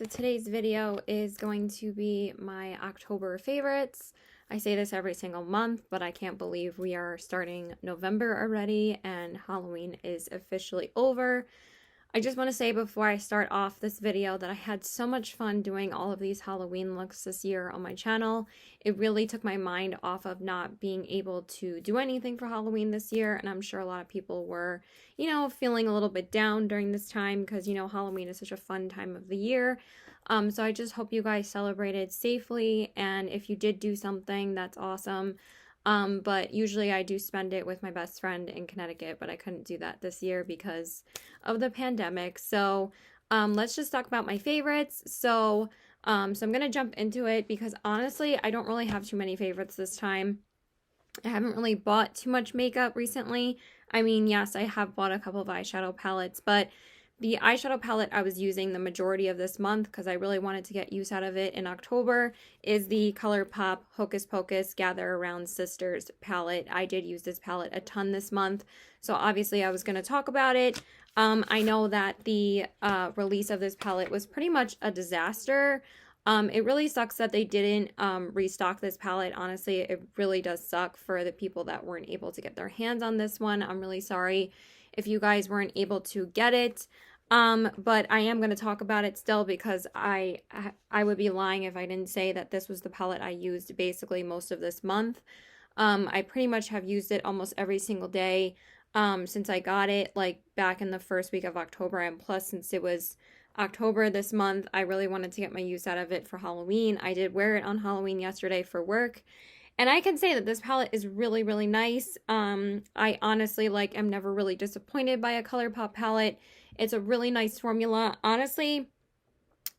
so today's video is going to be my October favorites. I say this every single month, but I can't believe we are starting November already and Halloween is officially over. I just want to say before I start off this video that I had so much fun doing all of these Halloween looks this year on my channel. It really took my mind off of not being able to do anything for Halloween this year, and I'm sure a lot of people were, feeling a little bit down during this time because, Halloween is such a fun time of the year. So I just hope you guys celebrated safely, and if you did do something, that's awesome. But usually I do spend it with my best friend in Connecticut, but I couldn't do that this year because of the pandemic. So, let's just talk about my favorites. So I'm going to jump into it because honestly, I don't really have too many favorites this time. I haven't really bought too much makeup recently. I mean, yes, I have bought a couple of eyeshadow palettes, but the eyeshadow palette I was using the majority of this month because I really wanted to get use out of it in October is the Colourpop Hocus Pocus Gather Around Sisters palette. I did use this palette a ton this month, so obviously I was going to talk about it. I know that the release of this palette was pretty much a disaster. It really sucks that they didn't restock this palette. Honestly, it really does suck for the people that weren't able to get their hands on this one. I'm really sorry if you guys weren't able to get it. But I am going to talk about it still because I would be lying if I didn't say that this was the palette I used basically most of this month. I pretty much have used it almost every single day since I got it, like back in the first week of October, and plus since it was October this month, I really wanted to get my use out of it for Halloween. I did wear it on Halloween yesterday for work. And I can say that this palette is really, really nice. I honestly, am never really disappointed by a Colourpop palette. It's a really nice formula. Honestly,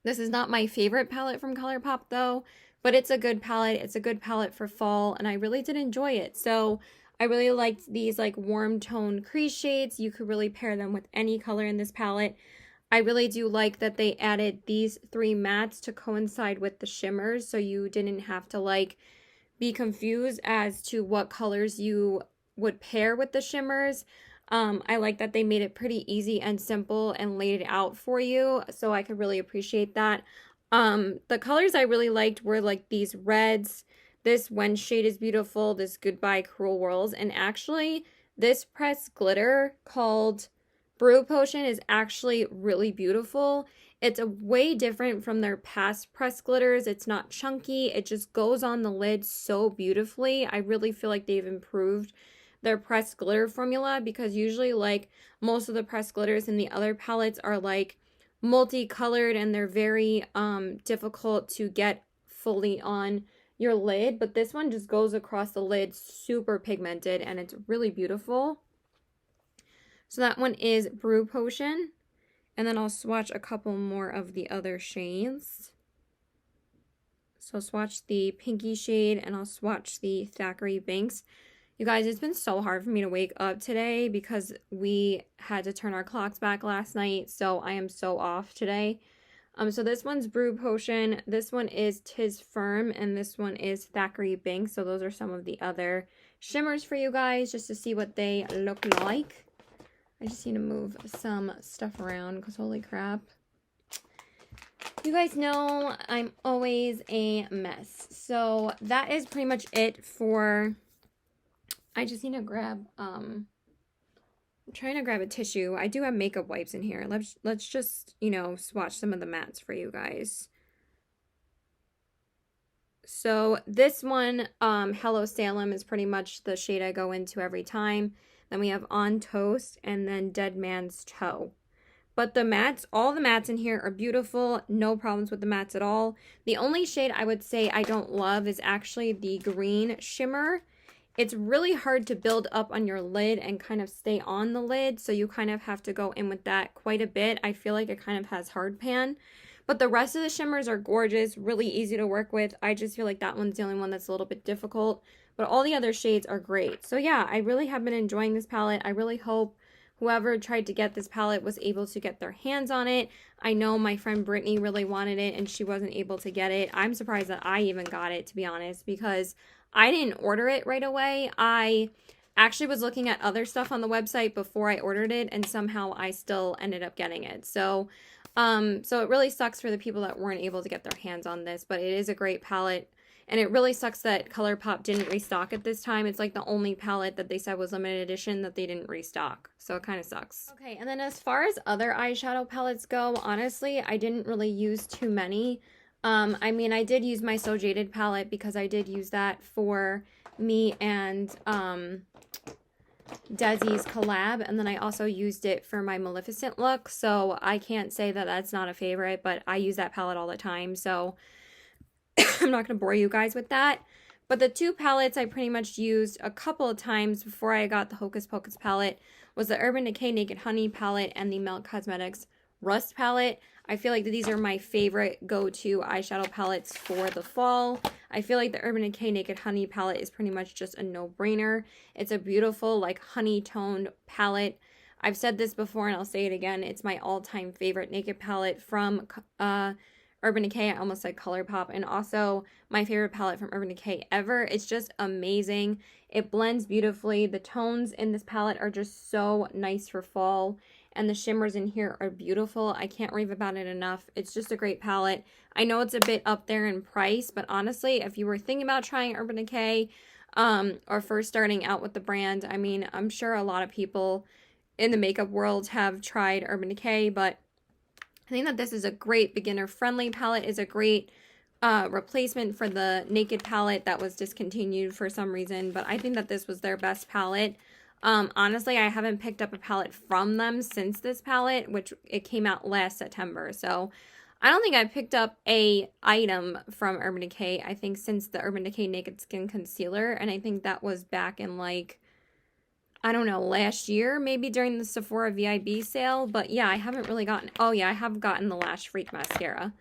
this is not my favorite palette from Colourpop though, but it's a good palette. It's a good palette for fall, and I really did enjoy it. So I really liked these warm tone crease shades. You could really pair them with any color in this palette. I really do like that they added these 3 mattes to coincide with the shimmers, so you didn't have to be confused as to what colors you would pair with the shimmers. I like that they made it pretty easy and simple and laid it out for you, so I could really appreciate that. The colors I really liked were these reds. This When shade is beautiful, this Goodbye Cruel Worlds, and actually this pressed glitter called Brew Potion is actually really beautiful. It's a way different from their past pressed glitters. It's not chunky. It just goes on the lid so beautifully. I really feel like they've improved their pressed glitter formula because usually most of the pressed glitters in the other palettes are multicolored and they're very difficult to get fully on your lid, but this one just goes across the lid super pigmented and it's really beautiful. So that one is Brew Potion, and then I'll swatch a couple more of the other shades. So I'll swatch the pinky shade and I'll swatch the Thackeray Binks. You guys, it's been so hard for me to wake up today because we had to turn our clocks back last night, so I am so off today. So this one's Brew Potion, this one is Tis Firm, and this one is Thackeray Binks. So those are some of the other shimmers for you guys just to see what they look like. I just need to move some stuff around because holy crap. You guys know I'm always a mess. So that is pretty much it for... I just need to grab, I'm trying to grab a tissue. I do have makeup wipes in here. Let's just, swatch some of the mattes for you guys. So this one, Hello Salem, is pretty much the shade I go into every time. Then we have On Toast and then Dead Man's Toe. But the mattes, all the mattes in here are beautiful. No problems with the mattes at all. The only shade I would say I don't love is actually the green shimmer. It's really hard to build up on your lid and kind of stay on the lid, so you kind of have to go in with that quite a bit. I feel like it kind of has hard pan. But the rest of the shimmers are gorgeous, really easy to work with. I just feel like that one's the only one that's a little bit difficult. But all the other shades are great. So yeah, I really have been enjoying this palette. I really hope whoever tried to get this palette was able to get their hands on it. I know my friend Brittany really wanted it and she wasn't able to get it. I'm surprised that I even got it, to be honest, because I didn't order it right away. I actually was looking at other stuff on the website before I ordered it, and somehow I still ended up getting it. So So it really sucks for the people that weren't able to get their hands on this, but it is a great palette. And it really sucks that Colourpop didn't restock it this time. It's like the only palette that they said was limited edition that they didn't restock. So it kind of sucks. Okay, and then as far as other eyeshadow palettes go, honestly, I didn't really use too many. I mean, I did use my So Jaded palette because I did use that for me and Desi's collab, and then I also used it for my Maleficent look, so I can't say that that's not a favorite, but I use that palette all the time, so I'm not going to bore you guys with that. But the two palettes I pretty much used a couple of times before I got the Hocus Pocus palette was the Urban Decay Naked Honey palette and the Melt Cosmetics Rust palette. I feel like these are my favorite go-to eyeshadow palettes for the fall. I feel like the Urban Decay Naked Honey palette is pretty much just a no-brainer. It's a beautiful, like, honey-toned palette. I've said this before and I'll say it again. It's my all-time favorite naked palette from Urban Decay. I almost said Colourpop. And also my favorite palette from Urban Decay ever. It's just amazing. It blends beautifully. The tones in this palette are just so nice for fall. And the shimmers in here are beautiful. I can't rave about it enough. It's just a great palette. I know it's a bit up there in price, but honestly, if you were thinking about trying Urban Decay or first starting out with the brand, I mean, I'm sure a lot of people in the makeup world have tried Urban Decay, but I think that this is a great beginner-friendly palette. It's a great replacement for the Naked palette that was discontinued for some reason, but I think that this was their best palette. Honestly, I haven't picked up a palette from them since this palette, which it came out last September. So I don't think I picked up a item from Urban Decay, I think, since the Urban Decay Naked Skin Concealer. And I think that was back in, like, I don't know, last year, maybe during the Sephora VIB sale. But yeah, I haven't really gotten, oh yeah, I have gotten the Lash Freak Mascara.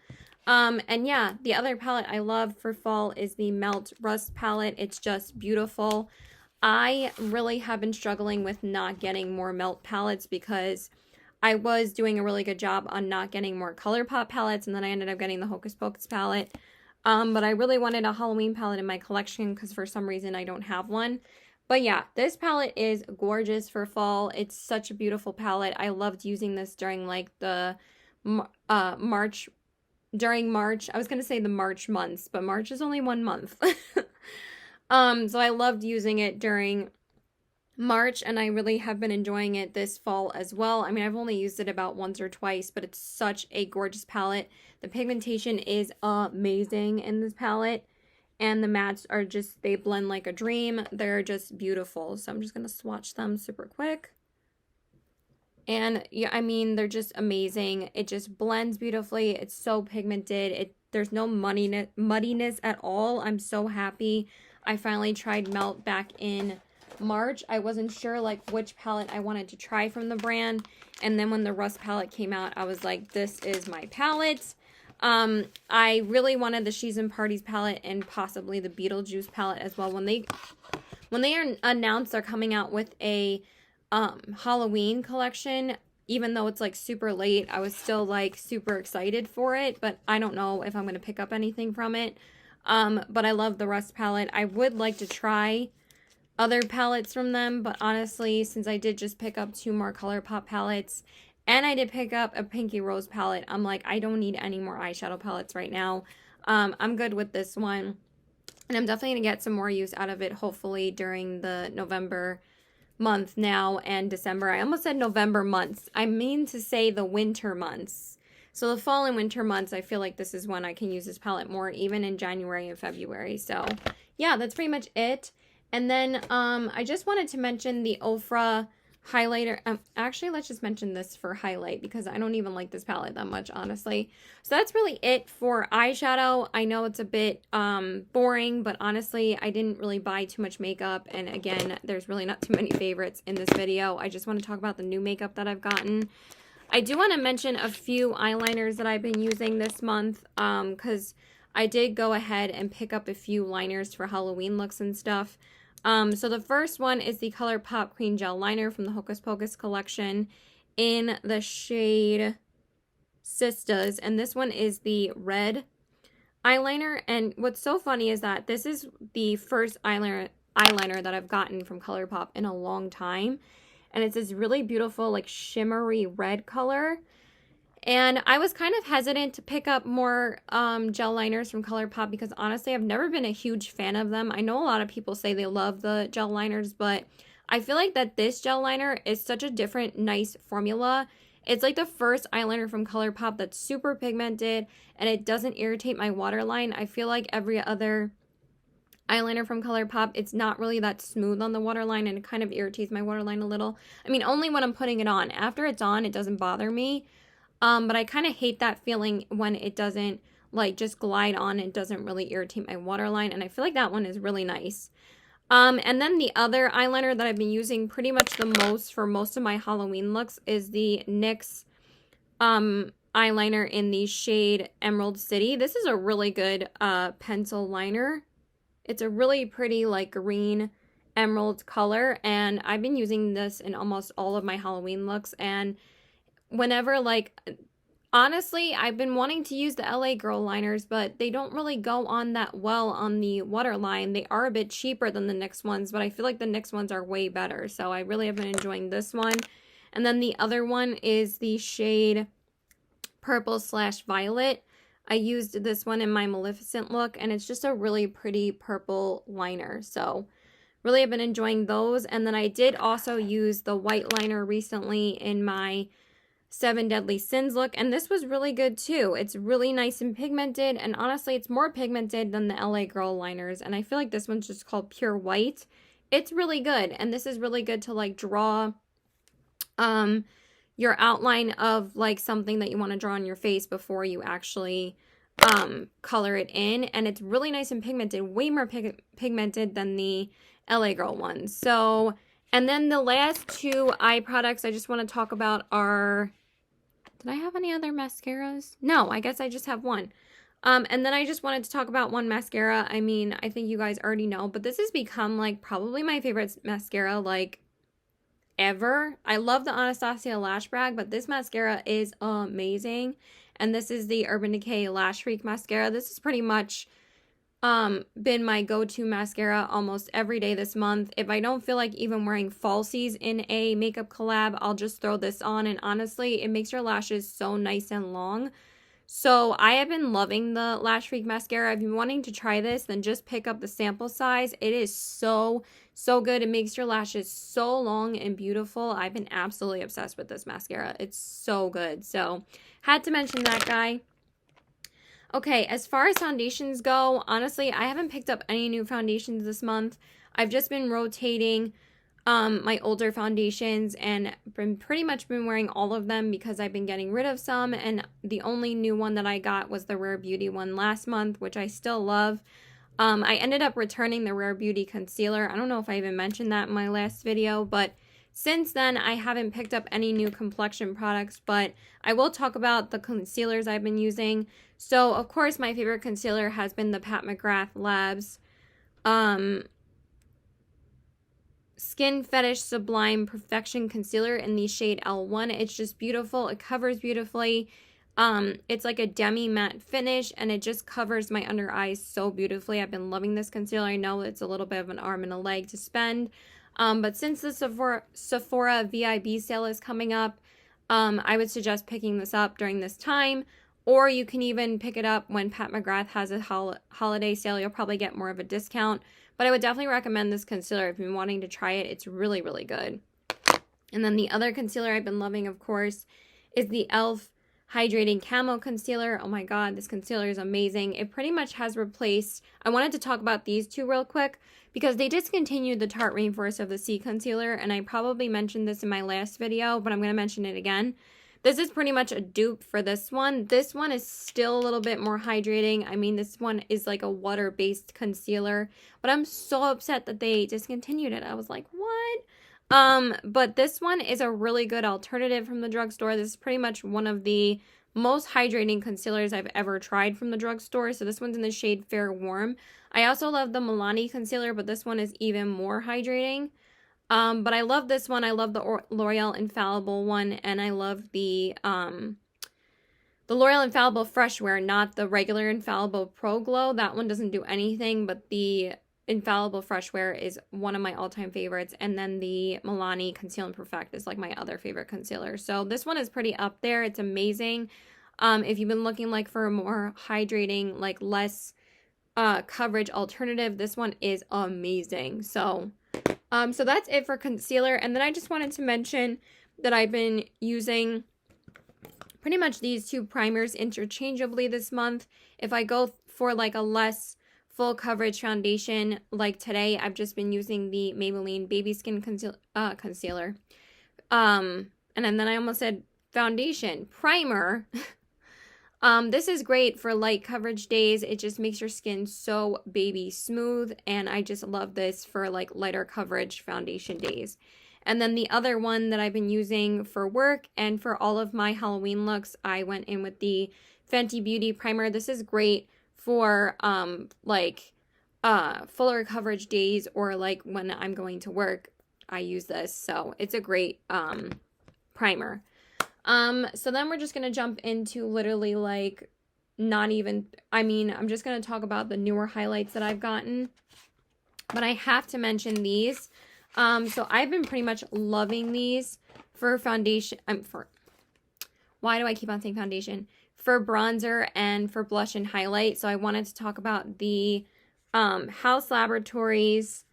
And yeah, the other palette I love for fall is the Melt Rust palette. It's just beautiful. I really have been struggling with not getting more Melt palettes because I was doing a really good job on not getting more Colourpop palettes, and then I ended up getting the Hocus Pocus palette. But I really wanted a Halloween palette in my collection because for some reason I don't have one. But yeah, this palette is gorgeous for fall. It's such a beautiful palette. I loved using this during like the March. I was going to say the March months, but March is only 1 month. So I loved using it during March, and I really have been enjoying it this fall as well. I mean, I've only used it about once or twice, but it's such a gorgeous palette. The pigmentation is amazing in this palette, and the mattes are just, they blend like a dream. They're just beautiful. So I'm just going to swatch them super quick. And yeah, I mean, they're just amazing. It just blends beautifully. It's so pigmented. There's no muddiness at all. I'm so happy. I finally tried Melt back in March. I wasn't sure like which palette I wanted to try from the brand. And then when the Rust palette came out, I was like, this is my palette. I really wanted the She's in Parties palette and possibly the Beetlejuice palette as well. When they announced they're coming out with a Halloween collection, even though it's like super late, I was still like super excited for it, but I don't know if I'm going to pick up anything from it. But I love the Rust palette. I would like to try other palettes from them, but honestly, since I did just pick up 2 more Colourpop palettes, and I did pick up a Pinky Rose palette, I'm like, I don't need any more eyeshadow palettes right now. I'm good with this one, and I'm definitely going to get some more use out of it, hopefully, during the November month now and December. I almost said November months. I mean to say the winter months. So the fall and winter months, I feel like this is when I can use this palette more, even in January and February. So yeah, that's pretty much it. And then I just wanted to mention the Ofra Highlighter. Actually, let's just mention this for highlight because I don't even like this palette that much, honestly. So that's really it for eyeshadow. I know it's a bit boring, but honestly, I didn't really buy too much makeup. And again, there's really not too many favorites in this video. I just want to talk about the new makeup that I've gotten. I do want to mention a few eyeliners that I've been using this month because I did go ahead and pick up a few liners for Halloween looks and stuff. So the first one is the Colourpop Queen Gel Liner from the Hocus Pocus collection in the shade Sistas. And this one is the red eyeliner. And what's so funny is that this is the first eyeliner that I've gotten from Colourpop in a long time. And it's this really beautiful, like, shimmery red color. And I was kind of hesitant to pick up more gel liners from Colourpop because honestly, I've never been a huge fan of them. I know a lot of people say they love the gel liners, but I feel like that this gel liner is such a different, nice formula. It's like the first eyeliner from Colourpop that's super pigmented and it doesn't irritate my waterline. I feel like every other eyeliner from Colourpop, it's not really that smooth on the waterline and it kind of irritates my waterline a little. I mean, only when I'm putting it on. After it's on, it doesn't bother me. But I kind of hate that feeling when it doesn't like just glide on. It doesn't really irritate my waterline. And I feel like that one is really nice. And then the other eyeliner that I've been using pretty much the most for most of my Halloween looks is the NYX eyeliner in the shade Emerald City. This is a really good pencil liner. It's a really pretty like green emerald color. And I've been using this in almost all of my Halloween looks. And whenever, like, honestly, I've been wanting to use the LA Girl liners, but they don't really go on that well on the waterline. They are a bit cheaper than the NYX ones, but I feel like the NYX ones are way better. So I really have been enjoying this one. And then the other one is the shade Purple/Violet. I used this one in my Maleficent look, and it's just a really pretty purple liner. So really have been enjoying those. And then I did also use the white liner recently in my 7 Deadly Sins look, and this was really good too. It's really nice and pigmented, and honestly, it's more pigmented than the LA Girl liners, and I feel like this one's just called Pure White. It's really good, and this is really good to like draw your outline of like something that you want to draw on your face before you actually color it in, and it's really nice and pigmented, way more pigmented than the LA Girl ones. So, and then the last two eye products I just want to talk about are... Did I have any other mascaras? No, I guess I just have one. And then I just wanted to talk about one mascara. I mean, I think you guys already know, but this has become like probably my favorite mascara like ever. I love the Anastasia Lash Brag, but this mascara is amazing. And this is the Urban Decay Lash Freak mascara. This has pretty much been my go-to mascara almost every day this month. If I don't feel like even wearing falsies in a makeup collab, I'll just throw this on, and honestly, it makes your lashes so nice and long. So I have been loving the Lash Freak mascara. If you're wanting to try this, then just pick up the sample size. It is so good. It makes your lashes so long and beautiful. I've been absolutely obsessed with this mascara. It's so good. So had to mention that, guy. Okay, as far as foundations go, honestly, I haven't picked up any new foundations this month. I've just been rotating my older foundations and pretty much been wearing all of them because I've been getting rid of some, and the only new one that I got was the Rare Beauty one last month, which I still love. I ended up returning the Rare Beauty concealer. I don't know if I even mentioned that in my last video, but since then, I haven't picked up any new complexion products, but I will talk about the concealers I've been using. So, of course, my favorite concealer has been the Pat McGrath Labs Skin Fetish Sublime Perfection Concealer in the shade L1. It's just beautiful. It covers beautifully. It's like a demi-matte finish, and it just covers my under eyes so beautifully. I've been loving this concealer. I know it's a little bit of an arm and a leg to spend. But since the Sephora VIB sale is coming up, I would suggest picking this up during this time. Or you can even pick it up when Pat McGrath has a holiday sale. You'll probably get more of a discount. But I would definitely recommend this concealer if you're wanting to try it. It's really, really good. And then the other concealer I've been loving, of course, is the e.l.f. Hydrating Camo Concealer. Oh my god, this concealer is amazing. It pretty much has replaced... I wanted to talk about these two real quick because they discontinued the Tarte Rainforest of the Sea concealer, and I probably mentioned this in my last video, but I'm going to mention it again. This is pretty much a dupe for this one. This one is still a little bit more hydrating. I mean, this one is like a water-based concealer, but I'm so upset that they discontinued it. I was like, what? But this one is a really good alternative from the drugstore. This is pretty much one of the most hydrating concealers I've ever tried from the drugstore. So this one's in the shade Fair Warm. I also love the Milani concealer, but this one is even more hydrating. But I love this one. I love the L'Oreal Infallible one, and I love the L'Oreal Infallible Fresh Wear, not the regular Infallible Pro Glow. That one doesn't do anything, but the Infallible Fresh Wear is one of my all-time favorites. And then the Milani Conceal and Perfect is like my other favorite concealer. So this one is pretty up there. It's amazing. If you've been looking like for a more hydrating, like less coverage alternative, this one is amazing. So that's it for concealer. And then I just wanted to mention that I've been using pretty much these two primers interchangeably this month. If I go for like a less full coverage foundation, like today, I've just been using the Maybelline Baby Skin Concealer. And then I almost said foundation. Primer. This is great for light coverage days. It just makes your skin so baby smooth, and I just love this for like lighter coverage foundation days. And then the other one that I've been using for work and for all of my Halloween looks, I went in with the Fenty Beauty Primer. This is great for fuller coverage days, or like when I'm going to work, I use this. So it's a great primer. So then we're just going to jump into literally like I'm just going to talk about the newer highlights that I've gotten, but I have to mention these. So I've been pretty much loving these for foundation. Why do I keep on saying foundation? For bronzer and for blush and highlight. So I wanted to talk about the House Laboratories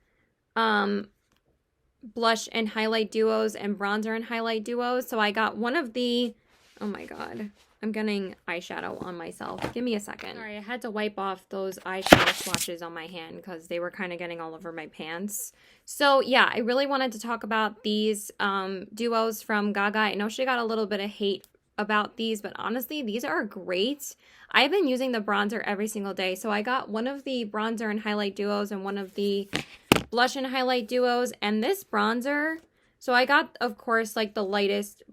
blush and highlight duos and bronzer and highlight duos. So I got one of the, oh my god, I'm getting eyeshadow on myself. Give me a second. Sorry, I had to wipe off those eyeshadow swatches on my hand because they were kind of getting all over my pants. So yeah, I really wanted to talk about these duos from Gaga. I know she got a little bit of hate about these, but honestly, these are great. I've been using the bronzer every single day. So I got one of the bronzer and highlight duos and one of the blush and highlight duos, and this bronzer, so I got, of course, like the lightest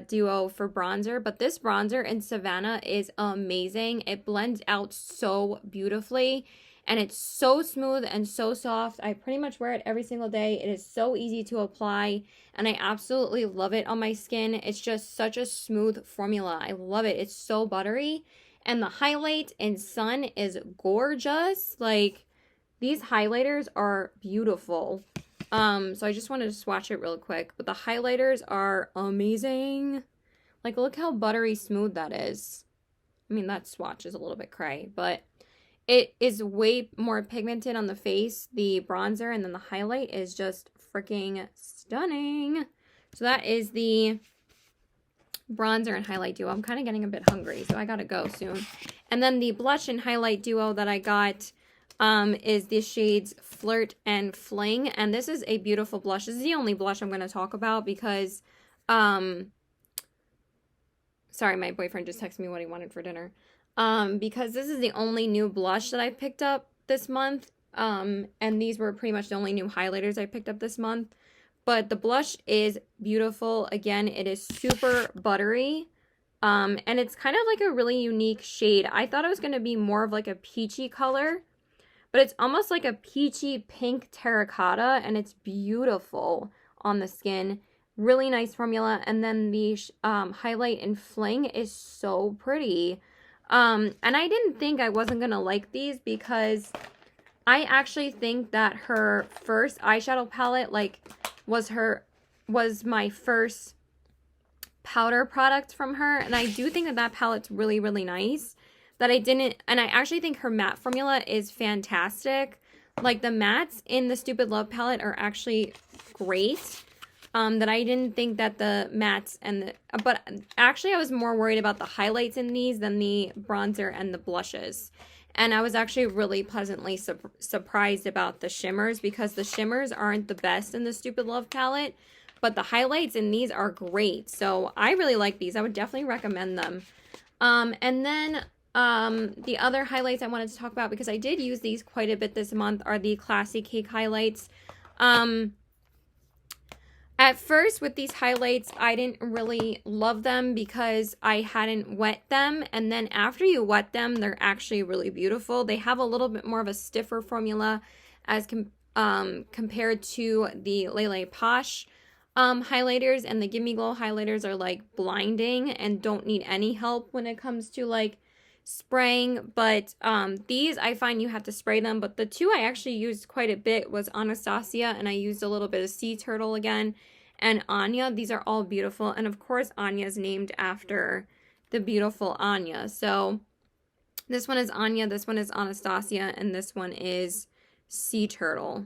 duo for bronzer, but this bronzer in Savannah is amazing. It blends out so beautifully, and it's so smooth and so soft. I pretty much wear it every single day. It is so easy to apply, and I absolutely love it on my skin. It's just such a smooth formula. I love it. It's so buttery, and the highlight in Sun is gorgeous. Like, these highlighters are beautiful. So I just wanted to swatch it real quick. But the highlighters are amazing. Like, look how buttery smooth that is. I mean, that swatch is a little bit cray. But it is way more pigmented on the face, the bronzer. And then the highlight is just freaking stunning. So that is the bronzer and highlight duo. I'm kind of getting a bit hungry, so I gotta go soon. And then the blush and highlight duo that I got is the shades Flirt and Fling, and this is a beautiful blush. This is the only blush I'm going to talk about because, sorry, my boyfriend just texted me what he wanted for dinner, because this is the only new blush that I picked up this month, and these were pretty much the only new highlighters I picked up this month, but the blush is beautiful. Again, it is super buttery, and it's kind of like a really unique shade. I thought it was going to be more of like a peachy color, but it's almost like a peachy pink terracotta, and it's beautiful on the skin. Really nice formula. And then the highlight in Fling is so pretty. And I didn't think I wasn't going to like these because I actually think that her first eyeshadow palette, like, was my first powder product from her. And I do think that that palette's really, really nice. That I didn't, and I actually think her matte formula is fantastic. Like, the mattes in the Stupid Love palette are actually great. That I didn't think that the mattes but actually I was more worried about the highlights in these than the bronzer and the blushes. And I was actually really pleasantly surprised about the shimmers, because the shimmers aren't the best in the Stupid Love palette, but the highlights in these are great. So I really like these. I would definitely recommend them. And then the other highlights I wanted to talk about, because I did use these quite a bit this month, are the Classy Cake highlights. At first with these highlights, I didn't really love them because I hadn't wet them. And then after you wet them, they're actually really beautiful. They have a little bit more of a stiffer formula as compared to the Lele Posh highlighters. And the Gimme Glow highlighters are like blinding and don't need any help when it comes to like spraying, but these I find you have to spray them, but the two I actually used quite a bit was Anastasia, and I used a little bit of Sea Turtle again, and Anya. These are all beautiful, and of course Anya is named after the beautiful Anya. So this one is Anya, this one is Anastasia, and this one is Sea Turtle.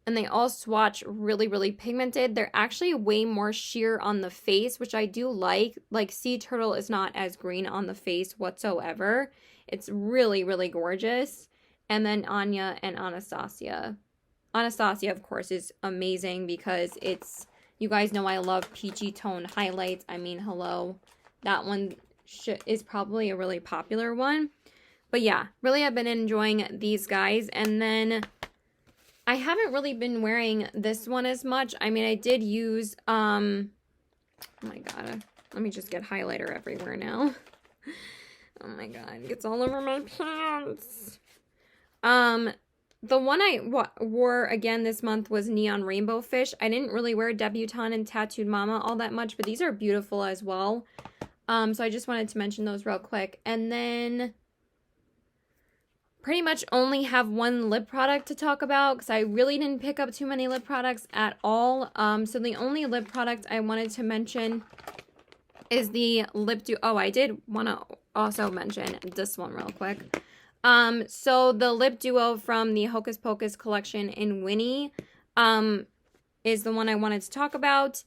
And they all swatch really, really pigmented. They're actually way more sheer on the face, which I do like. Like, Sea Turtle is not as green on the face whatsoever. It's really, really gorgeous. And then Anya and Anastasia. Anastasia, of course, is amazing because it's, you guys know I love peachy tone highlights. I mean, hello. That one is probably a really popular one. But yeah, really I've been enjoying these guys. And then I haven't really been wearing this one as much. I mean, I did use, oh my god, let me just get highlighter everywhere now. Oh my god, it gets all over my pants. The one I wore again this month was Neon Rainbow Fish. I didn't really wear Debutante and Tattooed Mama all that much, but these are beautiful as well. So I just wanted to mention those real quick. And then pretty much only have one lip product to talk about because I really didn't pick up too many lip products at all. So the only lip product I wanted to mention is the lip duo. Oh, I did want to also mention this one real quick. So the lip duo from the Hocus Pocus collection in Winnie is the one I wanted to talk about.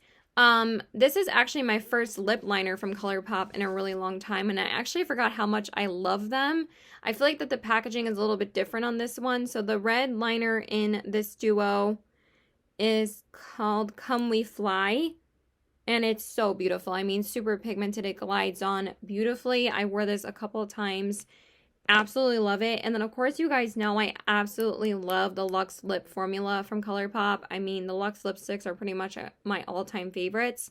This is actually my first lip liner from Colourpop in a really long time, and I actually forgot how much I love them. I feel like that the packaging is a little bit different on this one. So the red liner in this duo is called Come We Fly, and it's so beautiful. I mean, super pigmented. It glides on beautifully. I wore this a couple of times. Absolutely love it. And then, of course, you guys know I absolutely love the Luxe Lip Formula from Colourpop. I mean, the Luxe lipsticks are pretty much my all-time favorites.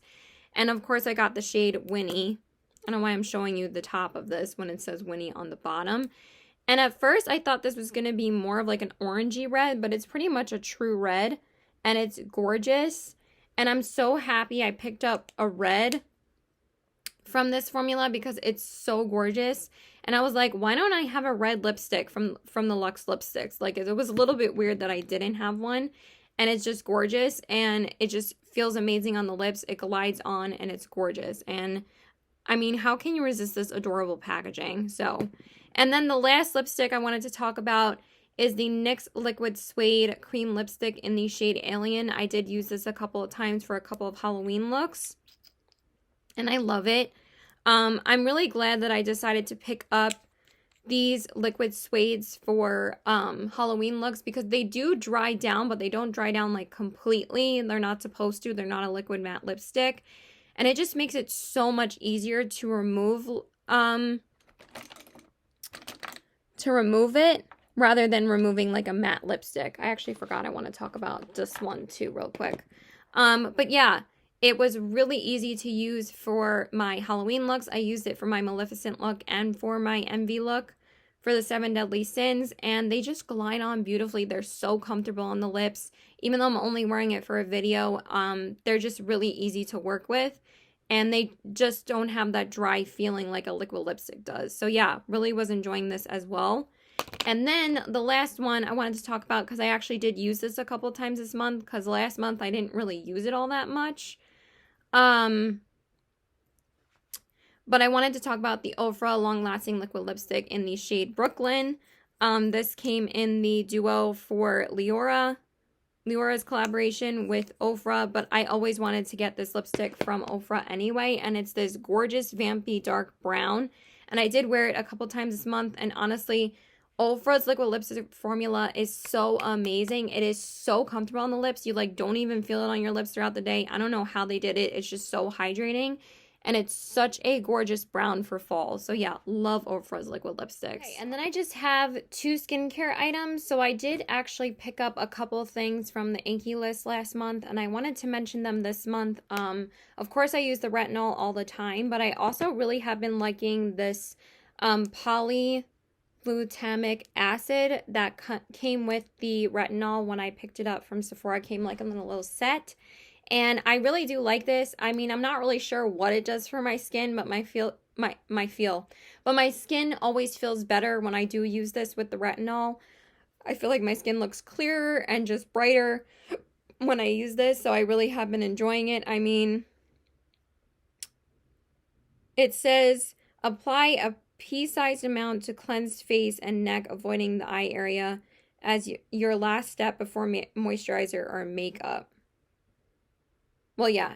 And, of course, I got the shade Winnie. I don't know why I'm showing you the top of this when it says Winnie on the bottom. And at first, I thought this was going to be more of like an orangey red, but it's pretty much a true red. And it's gorgeous. And I'm so happy I picked up a red from this formula because it's so gorgeous. And I was like, why don't I have a red lipstick from the Luxe lipsticks? Like, it was a little bit weird that I didn't have one. And it's just gorgeous. And it just feels amazing on the lips. It glides on and it's gorgeous. And I mean, how can you resist this adorable packaging? So, and then the last lipstick I wanted to talk about is the NYX Liquid Suede Cream Lipstick in the shade Alien. I did use this a couple of times for a couple of Halloween looks. And I love it. I'm really glad that I decided to pick up these liquid suedes for Halloween looks because they do dry down, but they don't dry down like completely. They're not supposed to. They're not a liquid matte lipstick. And it just makes it so much easier to remove it rather than removing like a matte lipstick. I actually forgot I want to talk about this one too real quick. But yeah. It was really easy to use for my Halloween looks. I used it for my Maleficent look and for my Envy look for the 7 Deadly Sins. And they just glide on beautifully. They're so comfortable on the lips. Even though I'm only wearing it for a video, they're just really easy to work with. And they just don't have that dry feeling like a liquid lipstick does. So yeah, really was enjoying this as well. And then the last one I wanted to talk about because I actually did use this a couple times this month because last month I didn't really use it all that much. But I wanted to talk about the Ofra Long Lasting Liquid Lipstick in the shade Brooklyn. This came in the duo for Leora's collaboration with Ofra, but I always wanted to get this lipstick from Ofra anyway, and it's this gorgeous vampy dark brown. And I did wear it a couple times this month, and honestly, Ofra's liquid lipstick formula is so amazing. It is so comfortable on the lips. You like don't even feel it on your lips throughout the day. I don't know how they did it. It's just so hydrating. And it's such a gorgeous brown for fall. So yeah, love Ofra's liquid lipsticks. Okay, and then I just have 2 skincare items. So I did actually pick up a couple of things from the Inkey list last month. And I wanted to mention them this month. Of course, I use the retinol all the time. But I also really have been liking this polyglutamic acid that came with the retinol when I picked it up from Sephora. It came like in a little set. And I really do like this. I mean, I'm not really sure what it does for my skin, but my skin always feels better when I do use this with the retinol. I feel like my skin looks clearer and just brighter when I use this, so I really have been enjoying it. I mean, it says apply a pea-sized amount to cleansed face and neck, avoiding the eye area as your last step before moisturizer or makeup. Well, yeah,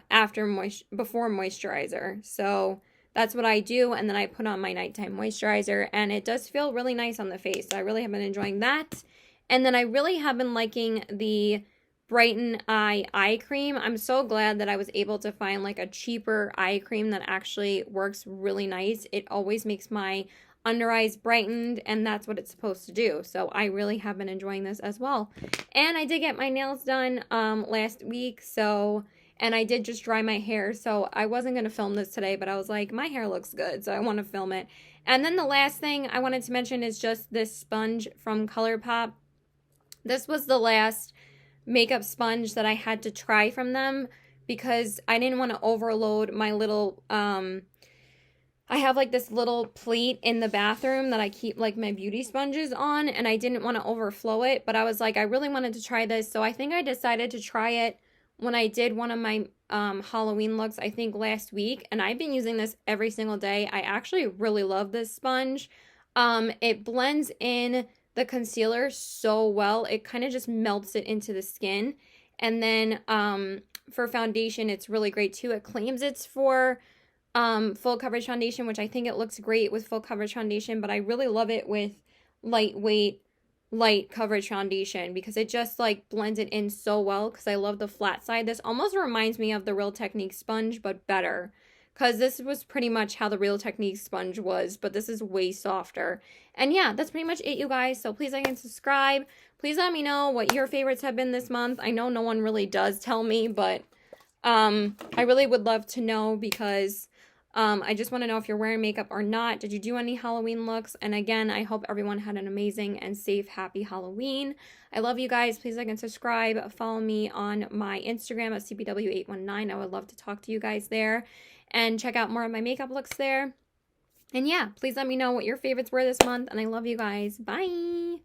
before moisturizer. So that's what I do, and then I put on my nighttime moisturizer, and it does feel really nice on the face. So I really have been enjoying that. And then I really have been liking the Brighten eye cream. I'm so glad that I was able to find like a cheaper eye cream that actually works really nice. It always makes my under eyes brightened, and that's what it's supposed to do. So I really have been enjoying this as well. And I did get my nails done last week, and I did just dry my hair, so I wasn't going to film this today, but I was like, my hair looks good, so I want to film it. And then the last thing I wanted to mention is just this sponge from Colourpop. This was the last makeup sponge that I had to try from them because I didn't want to overload my little, I have like this little plate in the bathroom that I keep like my beauty sponges on, and I didn't want to overflow it, but I was like, I really wanted to try this, so I think I decided to try it when I did one of my Halloween looks, I think last week, and I've been using this every single day. I actually really love this sponge. It blends in the concealer so well. It kind of just melts it into the skin. And then for foundation, it's really great too. It claims it's for full coverage foundation, which I think it looks great with full coverage foundation, but I really love it with lightweight, light coverage foundation because it just like blends it in so well because I love the flat side. This almost reminds me of the Real Technique sponge, but better. Because this was pretty much how the Real Technique sponge was, but this is way softer. And yeah, that's pretty much it, you guys. So please like and subscribe. Please let me know what your favorites have been this month. I know no one really does tell me, but I really would love to know because I just want to know if you're wearing makeup or not. Did you do any Halloween looks? And again, I hope everyone had an amazing and safe, happy Halloween. I love you guys. Please like and subscribe. Follow me on my Instagram at CPW819. I would love to talk to you guys there. And check out more of my makeup looks there. And yeah, please let me know what your favorites were this month. And I love you guys. Bye!